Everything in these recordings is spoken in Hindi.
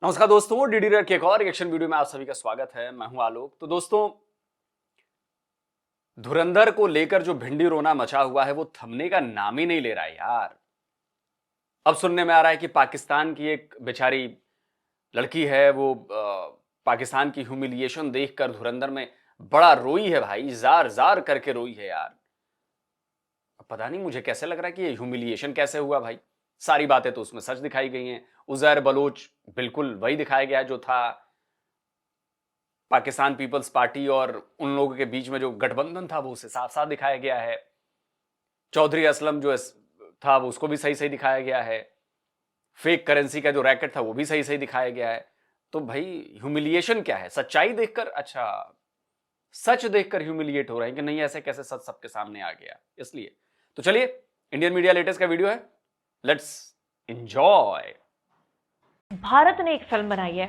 नमस्कार दोस्तों, डीडी रेड के एक और रिएक्शन वीडियो में आप सभी का स्वागत है। मैं हूं आलोक। तो दोस्तों, धुरंधर को लेकर जो भिंडी रोना मचा हुआ है वो थमने का नाम ही नहीं ले रहा है यार। अब सुनने में आ रहा है कि पाकिस्तान की एक बेचारी लड़की है, वो पाकिस्तान की ह्यूमिलिएशन देखकर धुरंधर में बड़ा रोई है भाई, जार जार करके रोई है यार। अब पता नहीं मुझे कैसे लग रहा है कि ये ह्यूमिलिएशन कैसे हुआ भाई। सारी बातें तो उसमें सच दिखाई गई हैं। उजैर बलोच बिल्कुल वही दिखाया गया जो था। पाकिस्तान पीपल्स पार्टी और उन लोगों के बीच में जो गठबंधन था वो उसे साफ साफ दिखाया गया है। चौधरी असलम जो था वो उसको भी सही सही दिखाया गया है। फेक करेंसी का जो रैकेट था वो भी सही सही दिखाया गया है। तो भाई ह्यूमिलिएशन क्या है? सच्चाई देखकर, अच्छा सच देखकर ह्यूमिलिएट हो रहे हैं कि नहीं, ऐसे कैसे सच सबके सामने आ गया। इसलिए तो चलिए, इंडियन मीडिया लेटेस्ट का वीडियो है, लेट्स एंजॉय। भारत ने एक फिल्म बनाई है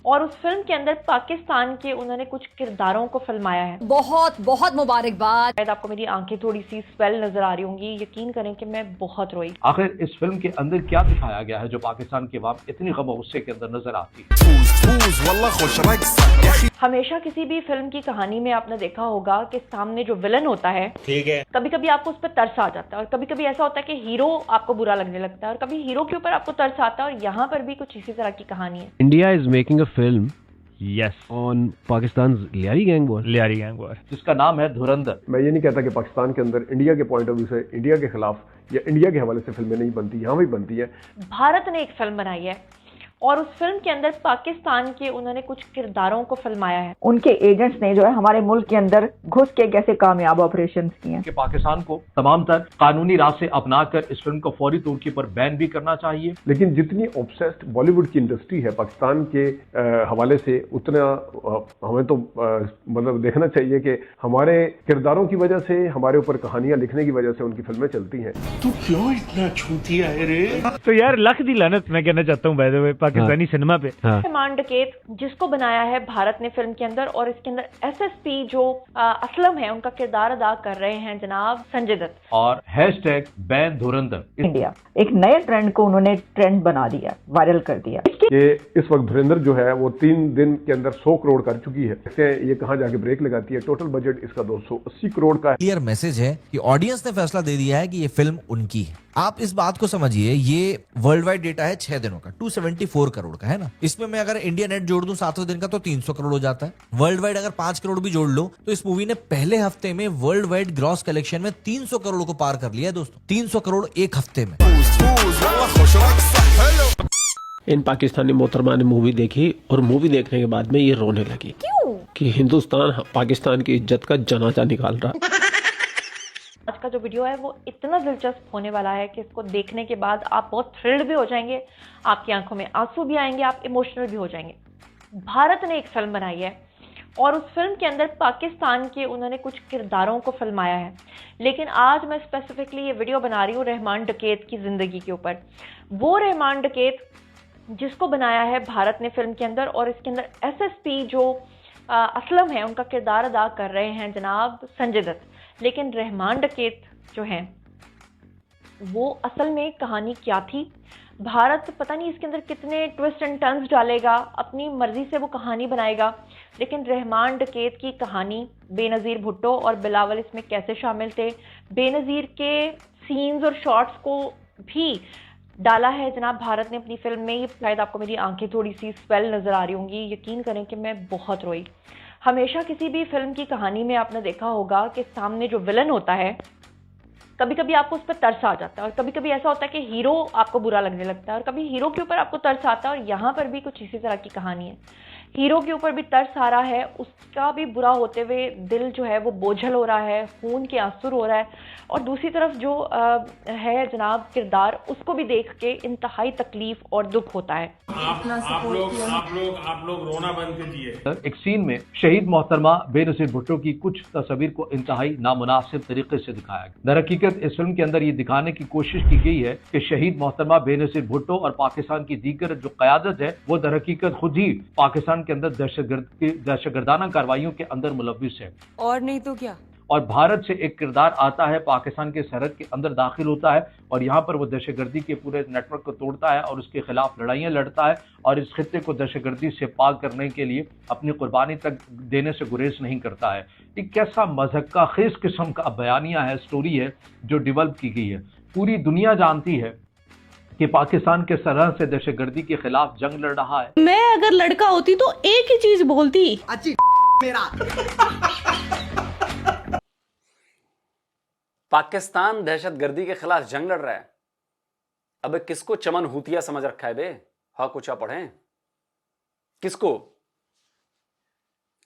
और उस फिल्म के अंदर पाकिस्तान के उन्होंने कुछ किरदारों को फिल्माया है। बहुत बहुत मुबारकबाद। शायद आपको मेरी आंखें थोड़ी सी स्वेल नजर आ रही होंगी। यकीन करें कि मैं बहुत रोई। आखिर इस फिल्म के अंदर क्या दिखाया गया है जो पाकिस्तान की आवाम इतनी गम और गुस्से के अंदर नजर आती है। हमेशा किसी भी फिल्म की कहानी में आपने देखा होगा कि सामने जो विलन होता है, ठीक है, कभी कभी आपको उस पर तरस आ जाता है और कभी कभी ऐसा होता है कि हीरो आपको बुरा लगने लगता है और कभी हीरो के ऊपर आपको तरस आता है। और यहाँ पर भी कुछ इसी तरह की कहानी है। India is making a film yes, on Pakistan's Liari gang war. Lyari gang war. जिसका नाम है धुरंधर। मैं ये नहीं कहता कि पाकिस्तान के अंदर इंडिया के पॉइंट ऑफ व्यू से इंडिया के खिलाफ या इंडिया के हवाले से फिल्में नहीं बनती, यहाँ भी बनती है। भारत ने एक फिल्म बनाई है और उस फिल्म के अंदर पाकिस्तान के उन्होंने कुछ किरदारों को फिल्माया है। उनके एजेंट्स ने जो है हमारे मुल्क के अंदर घुस के कैसे कामयाब ऑपरेशंस किए हैं। कि पाकिस्तान को तमाम तर कानूनी राह से अपनाकर इस फिल्म को फौरी तौर के ऊपर बैन भी करना चाहिए। लेकिन जितनी ऑब्सेस्ड बॉलीवुड की इंडस्ट्री है पाकिस्तान के हवाले से, उतना हमें तो मतलब देखना चाहिए कि हमारे किरदारों की वजह से, हमारे ऊपर कहानियां लिखने की वजह से उनकी फिल्में चलती हैं। तू क्यों इतना छूतिया है रे? तो यार लख दी लानत मैं कहना चाहता हूँ by the way Pakistani cinema पे। रहमान डकैत जिसको बनाया है भारत ने फिल्म के अंदर, और इसके अंदर एसएसपी जो असलम है उनका किरदार अदा कर रहे हैं जनाब संजय दत्त। और हैशटैग बैन धुरंधर। इंडिया एक नए ट्रेंड को उन्होंने ट्रेंड बना दिया, वायरल कर दिया। कि इस वक्त धुरंधर जो है वो 3 दिन के अंदर 100 करोड़ कर चुकी है। इससे ये कहाँ जाके ब्रेक लगाती है। टोटल बजट इसका 280 करोड़ का है। क्लियर मैसेज है कि ऑडियंस ने फैसला दे दिया है कि ये फिल्म उनकी है। आप इस बात को समझिए, ये वर्ल्ड वाइड डेटा है 6 दिनों का, 274 करोड़ का है ना। इसमें मैं अगर इंडिया नेट जोड़ दूं 7वें दिन का तो 300 करोड़ हो जाता है। वर्ल्ड वाइड अगर 5 करोड़ भी जोड़ लो तो इस मूवी ने पहले हफ्ते में वर्ल्ड वाइड ग्रॉस कलेक्शन में 300 करोड़ को पार कर लिया है दोस्तों। 300 करोड़ एक हफ्ते में। इन पाकिस्तानी मोहतरमा ने मूवी देखी और मूवी देखने के बाद में ये रोने लगी। क्यों? कि हिंदुस्तान पाकिस्तान की इज्जत का जनाजा निकाल रहा। आज का जो वीडियो है वो इतना दिलचस्प होने वाला है कि इसको देखने के बाद आप बहुत थ्रिल्ड भी हो जाएंगे, आपकी आंखों में आंसू भी आएंगे, आप इमोशनल भी हो जाएंगे। भारत ने एक फिल्म बनाई है और उस फिल्म के अंदर पाकिस्तान के उन्होंने कुछ किरदारों को फिल्माया है। लेकिन आज मैं स्पेसिफिकली ये वीडियो बना रही हूँ रहमान डकैत की जिंदगी के ऊपर। वो रहमान डकैत जिसको बनाया है भारत ने फिल्म के अंदर, और इसके अंदर एसएसपी जो असलम है उनका किरदार अदा कर रहे हैं जनाब संजय दत्त। लेकिन रहमान डकैत जो हैं वो असल में कहानी क्या थी? भारत पता नहीं इसके अंदर कितने ट्विस्ट एंड टर्न्स डालेगा, अपनी मर्जी से वो कहानी बनाएगा। लेकिन रहमान डकैत की कहानी, बेनज़ीर भुट्टो और बिलावल इसमें कैसे शामिल थे, बेनज़ीर के सीन्स और शॉट्स को भी डाला है जनाब भारत ने अपनी फिल्म में। शायद आपको मेरी आंखें थोड़ी सी स्वेल नजर आ रही होंगी। यकीन करें कि मैं बहुत रोई। हमेशा किसी भी फिल्म की कहानी में आपने देखा होगा कि सामने जो विलन होता है, कभी कभी आपको उस पर तरस आ जाता है और कभी कभी ऐसा होता है कि हीरो आपको बुरा लगने लगता है और कभी हीरो के ऊपर आपको तरस आता है। और यहाँ पर भी कुछ इसी तरह की कहानी है। हीरो के ऊपर भी तरस आ रहा है, उसका भी बुरा होते हुए दिल जो है वो बोझल हो रहा है, खून के आंसू हो रहा है, और दूसरी तरफ जो है जनाब किरदार, उसको भी देख के इंतहाई तकलीफ और दुख होता है। आप लोग रोना बंद कीजिए। एक सीन में शहीद मोहतरमा बेनज़ीर भुट्टो की कुछ तस्वीर को इंतहाई नामुनासिब तरीके से दिखाया गया। दर हकीकत इस फिल्म के अंदर ये दिखाने की कोशिश की गई है कि शहीद मोहतरमा बेनज़ीर भुट्टो और पाकिस्तान की दीगर जो क़यादत है वो दर हकीकत खुद ही पाकिस्तान के अंदर दहशतगर्दाना कार्रवाइयों के अंदर मुलव्विस है। और नहीं तो क्या? और भारत से एक किरदार आता है, पाकिस्तान के सरहद के अंदर दाखिल होता है और यहाँ पर वो दहशतगर्दी के पूरे नेटवर्क को तोड़ता है और उसके खिलाफ लड़ाइयाँ लड़ता है और इस खित्ते को दहशतगर्दी से पाक करने के लिए अपनी कुर्बानी तक देने से गुरेज नहीं करता है। एक कैसा मज़हक का खेस किस्म का बयानिया है, स्टोरी है जो डेवलप की गई है। पूरी दुनिया जानती है कि पाकिस्तान के सरहद से दहशतगर्दी के खिलाफ जंग लड़ रहा है। मैं अगर लड़का होती तो एक ही चीज बोलती, पाकिस्तान दहशतगर्दी के खिलाफ जंग लड़ रहा है। अबे किसको चमन हूतिया समझ रखा है बे? हाँ कुछ पढ़ें किसको?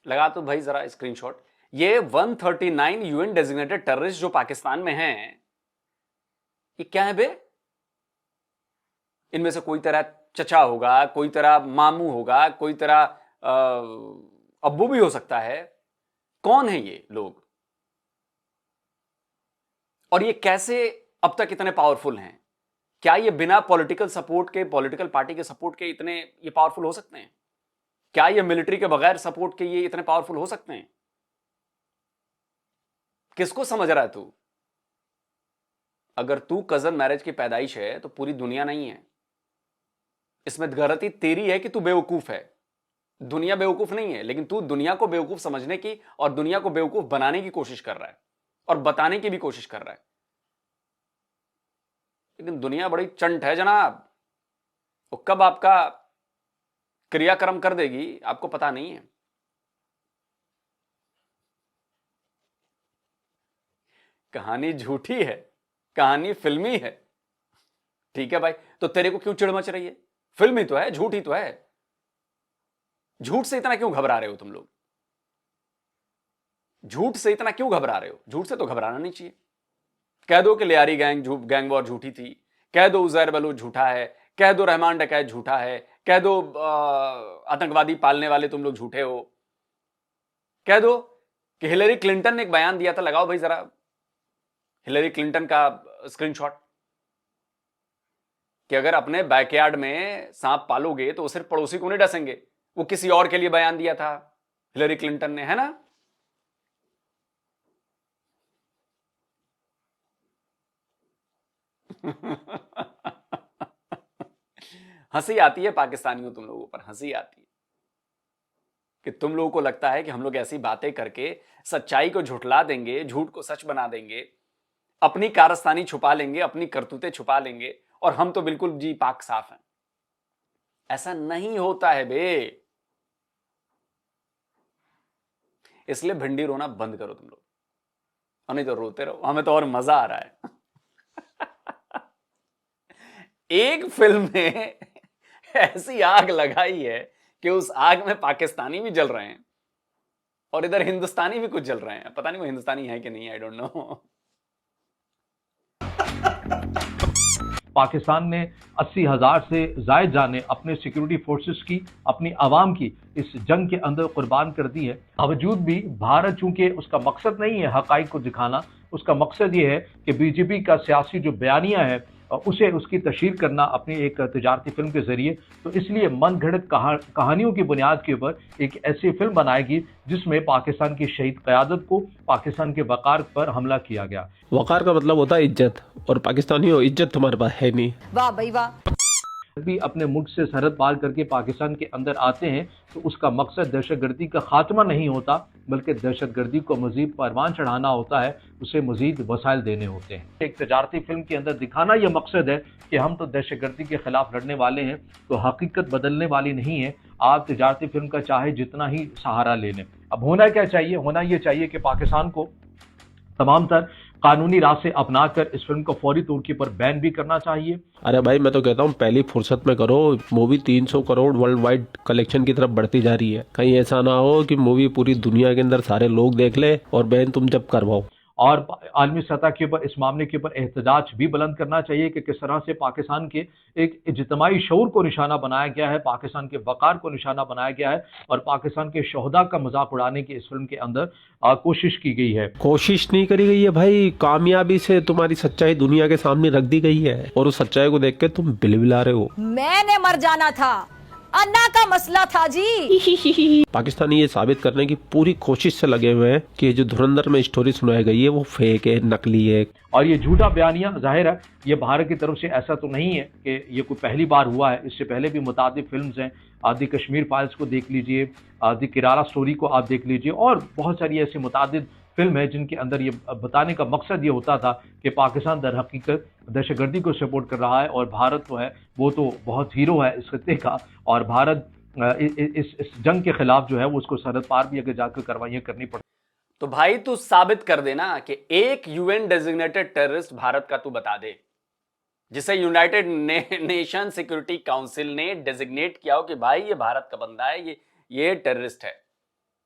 लगा तो भाई जरा स्क्रीनशॉट। ये 139 यूएन डेजिग्नेटेड टेररिस्ट जो पाकिस्तान में हैं, ये क्या है बे? इनमें से कोई तरह चचा होगा, कोई तरह मामू होगा, कोई तरह अब्बू भी हो सकता है। कौन है ये लोग और ये कैसे अब तक इतने पावरफुल हैं? क्या ये बिना पॉलिटिकल सपोर्ट के, पॉलिटिकल पार्टी के सपोर्ट के इतने ये पावरफुल हो सकते हैं? क्या ये मिलिट्री के बगैर सपोर्ट के ये इतने पावरफुल हो सकते हैं? किसको समझ रहा है तू? अगर तू कजन मैरिज की पैदाइश है तो पूरी दुनिया नहीं है। इसमें गलती तेरी है कि तू बेवकूफ है। दुनिया बेवकूफ नहीं है, लेकिन तू दुनिया को बेवकूफ समझने की और दुनिया को बेवकूफ बनाने की कोशिश कर रहा है और बताने की भी कोशिश कर रहा है। लेकिन दुनिया बड़ी चंट है जनाब, वो कब आपका क्रियाक्रम कर देगी आपको पता नहीं है। कहानी झूठी है, कहानी फिल्मी है। ठीक है भाई, तो तेरे को क्यों चिढ़ मच रही है? फिल्मी तो है, झूठी तो है। झूठ से इतना क्यों घबरा रहे हो तुम लोग? झूठ से इतना क्यों घबरा रहे हो? झूठ से तो घबराना नहीं चाहिए। कह दो कि लियारी गैंग वॉर झूठी थी, कह दो उजैर बलूच झूठा है, कह दो रहमान डकैत झूठा है, कह दो आतंकवादी पालने वाले तुम लोग झूठे हो, कह दो कि हिलरी क्लिंटन ने एक बयान दिया था। लगाओ भाई जरा हिलरी क्लिंटन का स्क्रीनशॉट कि अगर अपने बैकयार्ड में सांप पालोगे तो सिर्फ पड़ोसी को नहीं डसेंगे। वो किसी और के लिए बयान दिया था हिलरी क्लिंटन ने, है ना? हंसी आती है पाकिस्तानियों तुम लोगों पर, हंसी आती है कि तुम लोगों को लगता है कि हम लोग ऐसी बातें करके सच्चाई को झुठला देंगे, झूठ को सच बना देंगे, अपनी कारस्तानी छुपा लेंगे, अपनी करतूतें छुपा लेंगे और हम तो बिल्कुल जी पाक साफ हैं। ऐसा नहीं होता है बे। इसलिए भिंडी रोना बंद करो तुम लोग, और नहीं तो रोते रहो, हमें तो और मजा आ रहा है। एक फिल्म ने ऐसी आग लगाई है कि उस आग में पाकिस्तानी भी जल रहे हैं और इधर हिंदुस्तानी भी कुछ जल रहे हैं। पता नहीं वो हिंदुस्तानी है कि नहीं, आई डोंट नो। पाकिस्तान ने 80,000 से जायद जाने अपने सिक्योरिटी फोर्सेस की, अपनी आवाम की इस जंग के अंदर कुर्बान कर दी है। बावजूद भी भारत, चूंकि उसका मकसद नहीं है हकाइक को दिखाना, उसका मकसद ये है कि बीजेपी का सियासी जो बयानिया है उसे उसकी तशहीर करना अपनी एक तिजारती फिल्म के जरिए, तो इसलिए मन घड़त कहानियों की बुनियाद के ऊपर एक ऐसी फिल्म बनाएगी जिसमें पाकिस्तान की शहीद क़यादत को, पाकिस्तान के वक़ार पर हमला किया गया। वक़ार का मतलब होता है इज्जत, और पाकिस्तानियों इज्जत तुम्हारे पास है नहीं। वाह भाई वाह। भी अपने मुल्क से सरहद पार करके पाकिस्तान के अंदर आते हैं तो उसका मकसद दहशतगर्दी का खात्मा नहीं होता, बल्कि दहशतगर्दी को मजीद परवान चढ़ाना होता है, उसे मजीद वसाइल देने होते हैं। एक तजारती फिल्म के अंदर दिखाना यह मकसद है कि हम तो दहशतगर्दी के खिलाफ लड़ने वाले हैं, तो हकीकत बदलने वाली नहीं है। आप तजारती फिल्म का चाहे जितना ही सहारा ले लें। अब होना क्या चाहिए? होना यह चाहिए कि पाकिस्तान को तमाम तर कानूनी राह से अपनाकर इस फिल्म को फौरी तौर के ऊपर बैन भी करना चाहिए। अरे भाई मैं तो कहता हूँ पहली फुर्सत में करो। Movie 300 crore world wide collection की तरफ बढ़ती जा रही है। कहीं ऐसा ना हो कि मूवी पूरी दुनिया के अंदर सारे लोग देख ले और बैन तुम जब करवाओ। और आलमी सतह के ऊपर इस मामले के ऊपर एहतजाज भी बुलंद करना चाहिए कि किस तरह से पाकिस्तान के एक इज्तिमाई शऊर को निशाना बनाया गया है, पाकिस्तान के वक़ार को निशाना बनाया गया है और पाकिस्तान के शोहदा का मजाक उड़ाने की इस फिल्म के अंदर कोशिश की गई है। कोशिश नहीं करी गई है भाई, कामयाबी से तुम्हारी सच्चाई दुनिया के सामने रख दी गई है और उस सच्चाई को देख के तुम बिलबिला रहे हो। मैंने मर जाना था, अन्ना का मसला था जी। पाकिस्तानी ये साबित करने की पूरी कोशिश से लगे हुए हैं कि जो धुरंधर में स्टोरी सुनाई गई है वो फेक है, नकली है। और ये झूठा बयानिया जाहिर है ये भारत की तरफ से ऐसा तो नहीं है कि ये कोई पहली बार हुआ है। इससे पहले भी मुतादिद फिल्म्स हैं, आदि कश्मीर फाइल्स को देख लीजिए, आदि किरारा स्टोरी को आप देख लीजिए, और बहुत सारी ऐसी मुतादिद फिल्म है जिनके अंदर ये बताने का मकसद ये होता था कि पाकिस्तान दर हकीकत दहशतगर्दी को सपोर्ट कर रहा है और भारत तो है वो तो बहुत हीरो है इस खत्ते का, और भारत इस जंग के खिलाफ जो है वो उसको सरहद पार भी अगर जाकर कार्रवाइयां करनी पड़। तो भाई तू साबित कर देना कि एक यूएन डेजिग्नेटेड टेररिस्ट भारत का तू बता दे, जिसे यूनाइटेड नेशन सिक्योरिटी काउंसिल ने डेजिग्नेट किया हो कि भाई ये भारत का बंदा है, ये टेररिस्ट है।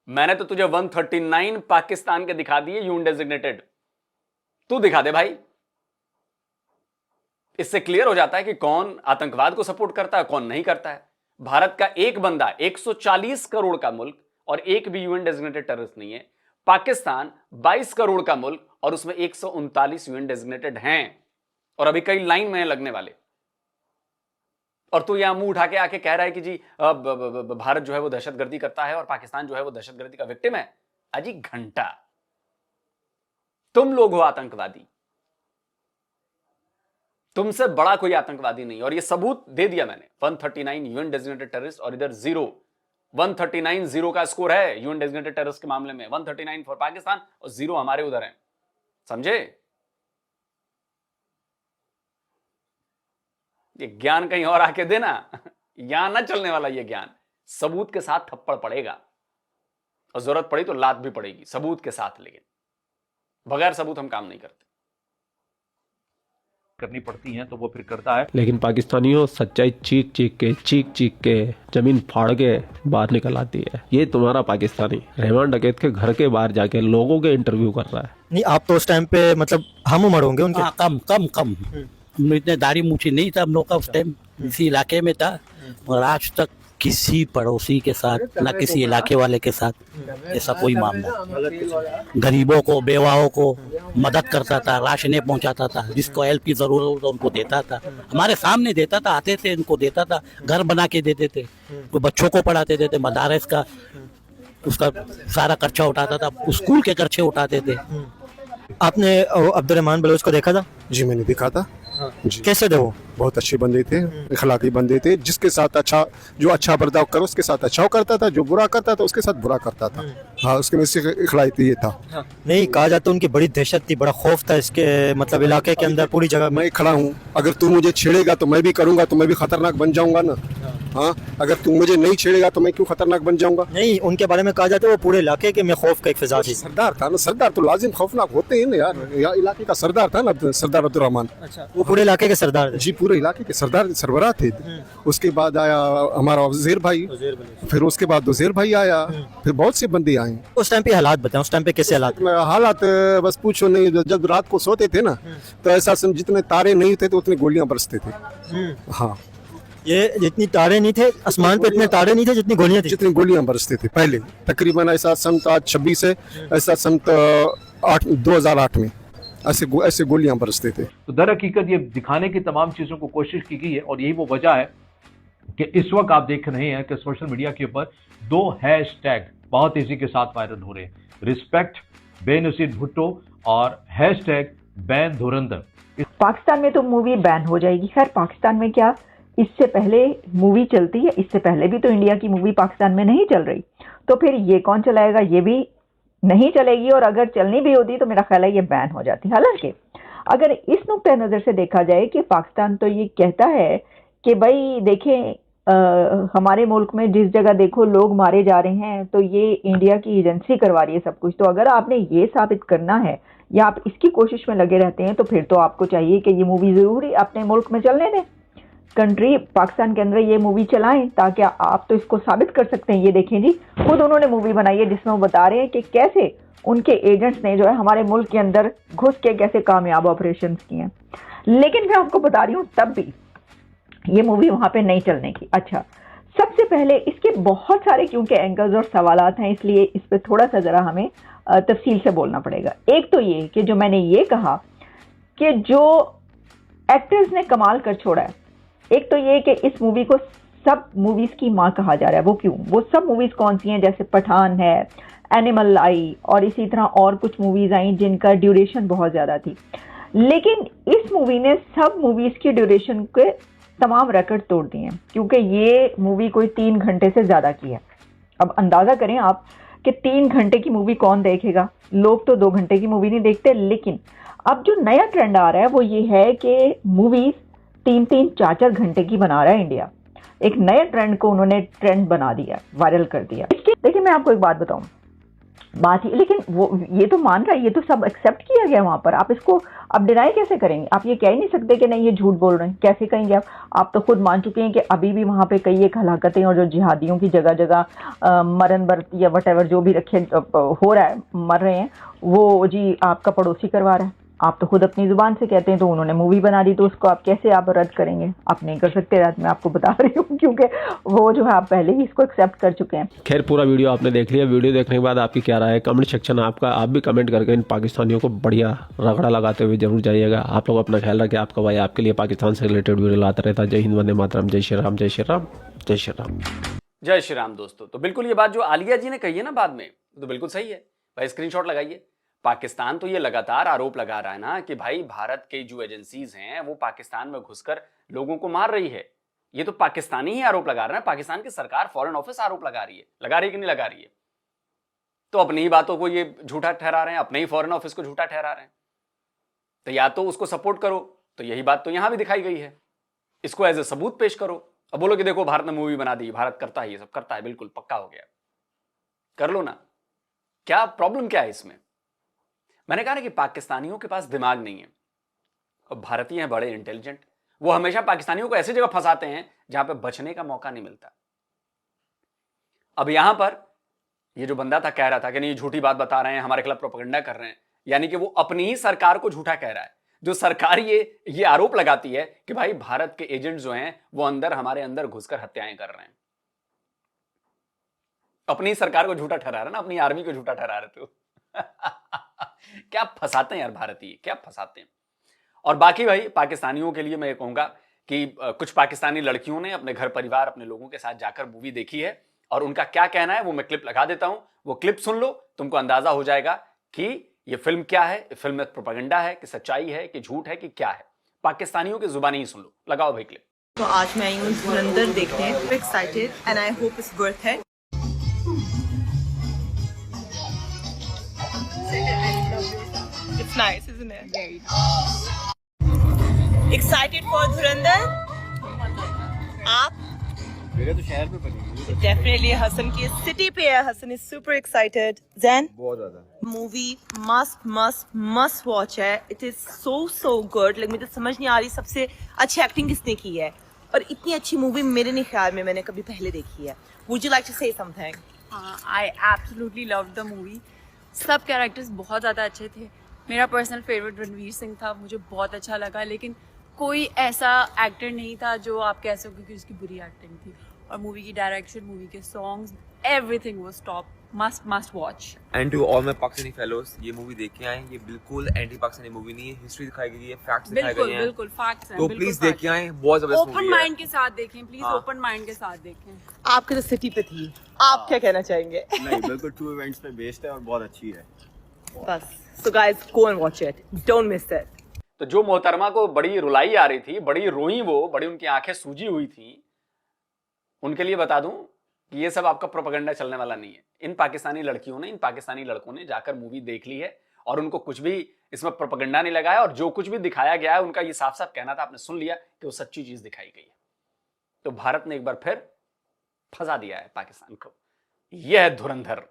मैंने तो तुझे 139 पाकिस्तान के दिखा दिए यूएन डेजिग्नेटेड, तू दिखा दे भाई। इससे क्लियर हो जाता है कि कौन आतंकवाद को सपोर्ट करता है, कौन नहीं करता है। भारत का एक बंदा 140 करोड़ का मुल्क और एक भी यूएन डेजिग्नेटेड टेररिस्ट नहीं है। पाकिस्तान 22 करोड़ का मुल्क और उसमें 139 यूएन डेजिग्नेटेड हैं और अभी कई लाइन में लगने वाले। और तू यहां मुंह उठा के आके कह रहा है कि जी भारत जो है वो दहशतगर्दी करता है और पाकिस्तान जो है वो दहशतगर्दी का विक्टिम है। अजी घंटा, तुम लोग हो आतंकवादी, तुमसे बड़ा कोई आतंकवादी नहीं। और ये सबूत दे दिया मैंने, 139 यूएन डेजिग्नेटेड टेररिस्ट और इधर 0, 139 0 का स्कोर है यूएन डेजिग्नेटेड टेररिस्ट के मामले में, 139 फॉर पाकिस्तान और 0 हमारे उधर है। समझे? ये ज्ञान कहीं और आके देना, यहां ना चलने वाला ये ज्ञान। सबूत के साथ थप्पड़ पड़ेगा और जरूरत पड़ी तो लात भी पड़ेगी, सबूत के साथ। लेकिन बगैर सबूत हम काम नहीं करते। करनी पड़ती हैं तो वो फिर करता है। लेकिन पाकिस्तानियों सच्चाई चीख चीख के जमीन फाड़ के बाहर निकल आती है। ये तुम्हारा पाकिस्तानी रहमान डकैत के घर के बाहर जाके लोगों के इंटरव्यू कर रहा है। नहीं, आप तो उस टाइम पे मतलब हम उम्र होंगे उनके। कम इतने दाढ़ी मूछी नहीं था हम लोग का उस टाइम, इसी इलाके में था। और आज तक किसी पड़ोसी के साथ ना किसी इलाके वाले के साथ ऐसा कोई मामला। गरीबों को, बेवाओं को मदद करता था, राशनें पहुंचाता था, जिसको हेल्प की जरूरत होता उनको देता था, हमारे सामने देता था, आते थे इनको देता था, घर बना के देते थे, तो बच्चों को पढ़ाते थे, मदारस का उसका सारा खर्चा उठाता था, स्कूल के खर्चे उठाते थे। आपने अब्दुर्रहमान बलोच को देखा था? जी मैंने देखा था। जी। कैसे थे वो? बहुत अच्छे बंदे थे, इखलाकी बंदे थे। जिसके साथ जो अच्छा बर्ताव करो उसके साथ अच्छा करता था, जो बुरा करता था उसके साथ बुरा करता था। हाँ, उसके में से इखलाकी ये था। नहीं, कहा जाता उनकी बड़ी दहशत थी, बड़ा खौफ था इसके मतलब इलाके के अंदर पूरी जगह। मैं खड़ा हूँ, अगर तू मुझे छेड़ेगा तो मैं भी करूंगा, तो मैं भी खतरनाक बन जाऊंगा ना। हाँ, अगर तू मुझे नहीं छेड़ेगा तो मैं क्यों खतरनाक बन जाऊंगा? नहीं, उनके बारे में कहा जाता है वो पूरे इलाके के में खौफ का एक फिजा थी। सरदार था ना, सरदार तो लाजिम खौफनाक होते हैं ना यार। इलाके का सरदार था ना, सरदार अब्दुर्रहमान। अच्छा, वो पूरे इलाके के सरदार थे? जी, पूरे इलाके के सरदार सरबराह थे। उसके बाद आया हमारा वजीर भाई, फिर उसके बाद वजीर भाई आया, फिर बहुत से बंदे आए। उस टाइम पे हालात बताएं, उस टाइम पे कैसे हालात बस पूछो नहीं। जब रात को सोते थे ना तो ऐसा जितने तारे नहीं थे तो उतने गोलियां बरसते थे। हाँ, ये जितनी तारे नहीं थे आसमान पे, इतने तारे नहीं थे जितनी गोलियां थी। जितनी गोलियां बरसते थे पहले। तकरीबन ऐसा सन 26 है, ऐसा सन 2008 में ऐसे गोलियां बरसते थे। तो दर हकीकत ये दिखाने की तमाम चीजों को कोशिश की गई है और यही वो वजह है कि इस वक्त आप देख रहे हैं कि सोशल मीडिया के ऊपर 2 हैशटैग बहुत तेजी के साथ वायरल हो रहे हैं, रिस्पेक्ट बेनजीर भुट्टो और हैशटैग बैन धुरंधर। पाकिस्तान में तो मूवी बैन हो जाएगी। खैर, पाकिस्तान में क्या, इससे पहले मूवी चलती है, इससे पहले भी तो इंडिया की मूवी पाकिस्तान में नहीं चल रही, तो फिर ये कौन चलाएगा? ये भी नहीं चलेगी, और अगर चलनी भी होती तो मेरा ख्याल है ये बैन हो जाती। हालांकि अगर इस नुक्ता नज़र से देखा जाए कि पाकिस्तान तो ये कहता है कि भाई देखें हमारे मुल्क में जिस जगह देखो लोग मारे जा रहे हैं तो ये इंडिया की एजेंसी करवा रही है सब कुछ। तो अगर आपने ये साबित करना है या आप इसकी कोशिश में लगे रहते हैं तो फिर तो आपको चाहिए कि ये मूवी ज़रूरी अपने मुल्क में चलने दें, कंट्री पाकिस्तान के अंदर ये मूवी चलाएं, ताकि आप तो इसको साबित कर सकते हैं। ये देखें जी, खुद उन्होंने मूवी बनाई है जिसमें वो बता रहे हैं कि कैसे उनके एजेंट्स ने जो है हमारे मुल्क के अंदर घुस के कैसे कामयाब ऑपरेशंस किए हैं। लेकिन मैं आपको बता रही हूँ तब भी ये मूवी वहाँ पे नहीं चलने की। अच्छा, सबसे पहले इसके बहुत सारे क्योंकि एंगल्स और सवालात हैं, इसलिए इस पर थोड़ा सा ज़रा हमें तफसील से बोलना पड़ेगा। एक तो ये कि जो मैंने ये कहा कि जो एक्टर्स ने कमाल कर छोड़ा है, एक तो ये कि इस मूवी को सब मूवीज की माँ कहा जा रहा है। वो क्यों? वो सब मूवीज कौन सी हैं? जैसे पठान है, एनिमल आई, और इसी तरह और कुछ मूवीज आई जिनका ड्यूरेशन बहुत ज्यादा थी, लेकिन इस मूवी ने सब मूवीज की ड्यूरेशन के तमाम रिकॉर्ड तोड़ दिए हैं, क्योंकि ये मूवी कोई 3 घंटे से ज्यादा की है। अब अंदाजा करें आप कि 3 घंटे की मूवी कौन देखेगा? लोग तो 2 घंटे की मूवी नहीं देखते। लेकिन अब जो नया ट्रेंड आ रहा है वो ये है कि मूवीज 3-3, 4-4 घंटे की बना रहा है इंडिया। एक नए ट्रेंड को उन्होंने ट्रेंड बना दिया, वायरल कर दिया। देखिए मैं आपको एक बात बताऊं, बात ही, लेकिन वो ये तो मान रहा है, ये तो सब एक्सेप्ट किया गया वहां पर। आप इसको अब डिनाई कैसे करेंगे? आप ये कह ही नहीं सकते कि नहीं ये झूठ बोल रहे हैं। कैसे कहेंगे आप तो खुद मान चुके हैं कि अभी भी वहां पे कई एक हलाकतें और जो जिहादियों की जगह जगह मरण बर्त या वटेवर जो भी रखे हो रहा है, मर रहे हैं, वो जी आपका पड़ोसी करवा रहा है। आप तो खुद अपनी जुबान से कहते हैं, तो उन्होंने मूवी बना दी, तो उसको आप कैसे आप रद्द करेंगे? आप नहीं कर सकते। रात में आपको बता रही हूँ, क्योंकि वो जो है आप पहले ही इसको एक्सेप्ट कर चुके हैं। खैर पूरा वीडियो आपने देख लिया। वीडियो देखने के बाद आपकी क्या राय है? कमेंट सेक्शन आपका, आप भी कमेंट करके इन पाकिस्तानियों को बढ़िया रगड़ा लगाते हुए जरूर जाइएगा। आप लोग अपना ख्याल रखें। आपका भाई आपके लिए पाकिस्तान से रिलेटेड वीडियो लाता रहता है। जय हिंद, वंदे मातरम, जय श्री राम, जय श्री राम, जय श्री राम, जय श्री राम। दोस्तों, तो बिल्कुल ये बात जो आलिया जी ने कही है ना बाद में, तो बिल्कुल सही है भाई। स्क्रीनशॉट लगाइए। पाकिस्तान तो ये लगातार आरोप लगा रहा है ना कि भाई भारत के जो एजेंसीज हैं वो पाकिस्तान में घुसकर लोगों को मार रही है। ये तो पाकिस्तानी ही आरोप लगा रहा है। पाकिस्तान की सरकार, फॉरेन ऑफिस आरोप लगा रही है कि नहीं लगा रही है? तो अपनी ही बातों को ये झूठा ठहरा रहे हैं, अपने ही फॉरेन ऑफिस को झूठा ठहरा रहे हैं। तो या तो उसको सपोर्ट करो, तो यही बात तो यहां भी दिखाई गई है। इसको एज ए सबूत पेश करो। अब बोलो कि देखो भारत ने मूवी बना दी, भारत करता है, ये सब करता है, बिल्कुल पक्का हो गया। कर लो ना, क्या प्रॉब्लम क्या है इसमें? मैंने कहा ना कि पाकिस्तानियों के पास दिमाग नहीं है और भारतीय हैं बड़े इंटेलिजेंट। वो हमेशा पाकिस्तानियों को ऐसी जगह फंसाते हैं जहां पे बचने का मौका नहीं मिलता। अब यहां पर ये जो बंदा था कह रहा था कि नहीं झूठी बात बता रहे हैं, हमारे खिलाफ प्रोपेगेंडा कर रहे हैं, यानी कि वो अपनी ही सरकार को झूठा कह रहा है। जो सरकार ये आरोप लगाती है कि भाई भारत के एजेंट जो हैं वो हमारे अंदर घुसकर हत्याएं कर रहे हैं। अपनी सरकार को झूठा ठहरा रहे ना, अपनी आर्मी को झूठा ठहरा रहे थे। क्या फंसाते हैं यार भारतीय, क्या फंसाते हैं। और बाकी भाई पाकिस्तानियों के लिए मैं ये कहूंगा कि कुछ पाकिस्तानी लड़कियों ने अपने घर परिवार, अपने लोगों के साथ जाकर मूवी देखी है और उनका क्या कहना है वो मैं क्लिप लगा देता हूं। वो क्लिप सुन लो, तुमको अंदाजा हो जाएगा कि ये फिल्म क्या है, फिल्म में प्रोपेगेंडा है कि सच्चाई है कि झूठ है कि क्या है। पाकिस्तानियों की जुबानी ही सुन लो। लगाओ भाई क्लिप। तो आज मैं आई हूँ धुरंधर देखने, excited and I hope it's worth है। It's nice, isn't it? Very nice. Excited for धुरंधर? आप? मेरे तो शहर में बनी। Definitely हसन की सिटी पे है। Hasan is super excited. Zen? बहुत ज़्यादा। Movie must watch है। It is so good. Like मुझे समझ नहीं आ रही सबसे अच्छी एक्टिंग किसने की है, और इतनी अच्छी मूवी मेरे नहीं ख्याल में मैंने कभी पहले देखी है। Would you like to say something? I absolutely loved the movie. सब कैरेक्टर्स बहुत ज़्यादा अच्छे थे। मेरा पर्सनल फेवरेट रणवीर सिंह था, मुझे बहुत अच्छा लगा। लेकिन कोई ऐसा एक्टर नहीं था जो आप कह सको कि उसकी बुरी एक्टिंग थी। और मूवी की डायरेक्शन, मूवी के songs, everything was top. Must watch. And to all my Pakistani fellows, ये मूवी देख के आए। ये बिल्कुल एंटी पाकिस्तानी मूवी नहीं है। हिस्ट्री दिखाई गई है, फैक्ट्स दिखाए गए हैं। बिल्कुल फैक्ट्स हैं। तो प्लीज देख के आए, बहुत जबरदस्त मूवी है। ओपन माइंड के साथ देखें प्लीज, ओपन माइंड के साथ देखें। आपके तो सिटी पे थी, आप क्या कहना चाहेंगे? नहीं, बिल्कुल ट्रू इवेंट्स पे बेस्ड है और बहुत अच्छी है बस। So guys, go and watch it. Don't miss it. तो जो मोहतरमा को बड़ी रुलाई आ रही थी, बड़ी रोई, वो बड़ी उनकी आंखें सूजी हुई थी, उनके लिए बता दूं कि ये सब आपका प्रोपेगेंडा चलने वाला नहीं है। इन पाकिस्तानी लड़कियों ने, इन पाकिस्तानी लड़कों ने जाकर मूवी देख ली है और उनको कुछ भी इसमें प्रोपेगेंडा नहीं लगाया, और जो कुछ भी दिखाया गया है उनका ये साफ साफ कहना था, आपने सुन लिया कि वो सच्ची चीज दिखाई गई है। तो भारत ने एक बार फिर फंसा दिया है पाकिस्तान को। यह है धुरंधर।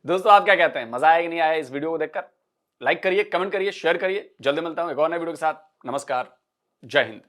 दोस्तों आप क्या कहते हैं, मजा आया कि नहीं आया इस वीडियो को देखकर? लाइक करिए, कमेंट करिए, शेयर करिए। जल्दी मिलता हूं एक और नए वीडियो के साथ। नमस्कार, जय हिंद।